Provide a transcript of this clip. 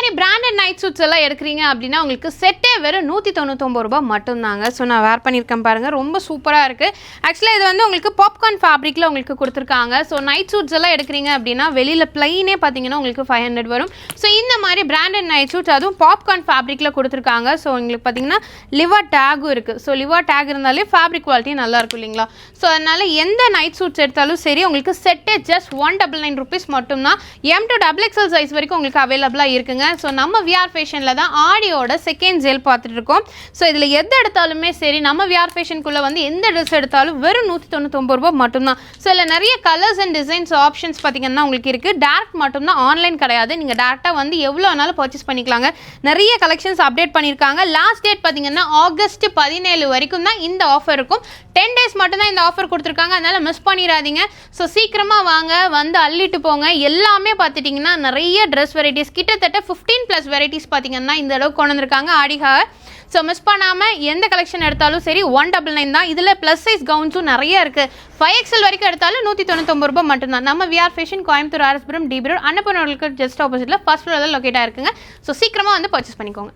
மாதிரி branded night shoots எல்லாம் எடுக்கிறீங்க அப்படின்னா உங்களுக்கு செட்டே வெறும் 199 ரூபாய் மட்டும்தாங்க. ஸோ நான் வேர் பண்ணியிருக்கேன் பாருங்கள், ரொம்ப சூப்பராக இருக்குது. ஆக்சுவலாக இது வந்து உங்களுக்கு பாப்கார்ன் ஃபேப்ரிக்கில் உங்களுக்கு கொடுத்துருக்காங்க. ஸோ நைட் சூட்ஸ் எல்லாம் எடுக்கிறீங்க அப்படின்னா வெளியில் பிளைனே பார்த்தீங்கன்னா உங்களுக்கு 500 வரும். ஸோ இந்த மாதிரி பிராண்டட் நைட் சூட்ஸ் அதுவும் பாப்கார்ன் ஃபேப்ரிக்கில் கொடுத்துருக்காங்க. ஸோ உங்களுக்கு பார்த்தீங்கன்னா லிவர் டேகும் இருக்குது. ஸோ லிவர் டேக் இருந்தாலே ஃபேப்ரிக் குவாலிட்டி நல்லாயிருக்கும் இல்லைங்களா? ஸோ அதனால் எந்த நைட் சூட்ஸ் எடுத்தாலும் சரி உங்களுக்கு செட்டே ஜஸ்ட் 199 rupees மட்டும்தான். M to XXL சைஸ் வரைக்கும் உங்களுக்கு அவைலபிளாக இருக்குங்க. ஸோ நம்ம விஆர் ஃபேஷனில் தான் ஆடியோட செகண்ட் சேல் பார்த்துட்டு இருக்கோம். ஸோ இதில் எது எடுத்தாலுமே சரி நம்ம விஆர் ஃபேஷனுக்குள்ளே வந்து எந்த ட்ரெஸ் எடுத்தாலும் வெறும் 199 ரூபாய் மட்டும்தான். ஸோ இதில் நிறைய கலர்ஸ் அண்ட் டிசைன்ஸ் ஆப்ஷன்ஸ் பார்த்தீங்கன்னா உங்களுக்கு இருக்குது. டேரக்ட் மட்டும்தான், ஆன்லைன் கிடையாது. நீங்கள் டேரெக்டாக வந்து எவ்வளோ வேணாலும் பர்ச்சேஸ் பண்ணிக்கலாங்க. நிறைய கலெக்ஷன்ஸ் அப்டேட் பண்ணியிருக்காங்க. லாஸ்ட் டேட் பார்த்தீங்கன்னா ஆகஸ்ட் 17 வரைக்கும் தான் இந்த ஆஃபர் இருக்கும். 10 days மட்டும்தான் இந்த ஆஃபர் கொடுத்துருக்காங்க. அதனால் மிஸ் பண்ணிடாதீங்க. ஸோ சீக்கிரமாக வாங்க, வந்து அள்ளிட்டு போங்க. எல்லாமே பார்த்துட்டிங்கன்னா நிறைய ட்ரெஸ் வெரைட்டிஸ் கிட்டத்தட்ட 15+ வெரைட்டிஸ் பார்த்தீங்கன்னா இந்த அளவுக்கு கொண்டு வந்திருக்காங்க ஆடிக்காக. ஸோ மிஸ் பண்ணாமல் எந்த கலெக்ஷன் எடுத்தாலும் சரி 199 தான். இதில் ப்ளஸ் சைஸ் கவுன்ஸும் நிறைய இருக்குது. 5XL வரைக்கும் எடுத்தாலும் 199 ரூபாய் மட்டும்தான். நம்ம VR fashion Coimbatore, RS Puram, DB road, Annapoorna just ஆப்போசிட்டில் ஃபர்ஸ்ட் ஃப்ளோரில் லொக்கேட்டாக இருக்குங்க. ஸோ சீக்கிரமாக வந்து பர்ச்சேஸ் பண்ணிக்கோங்க.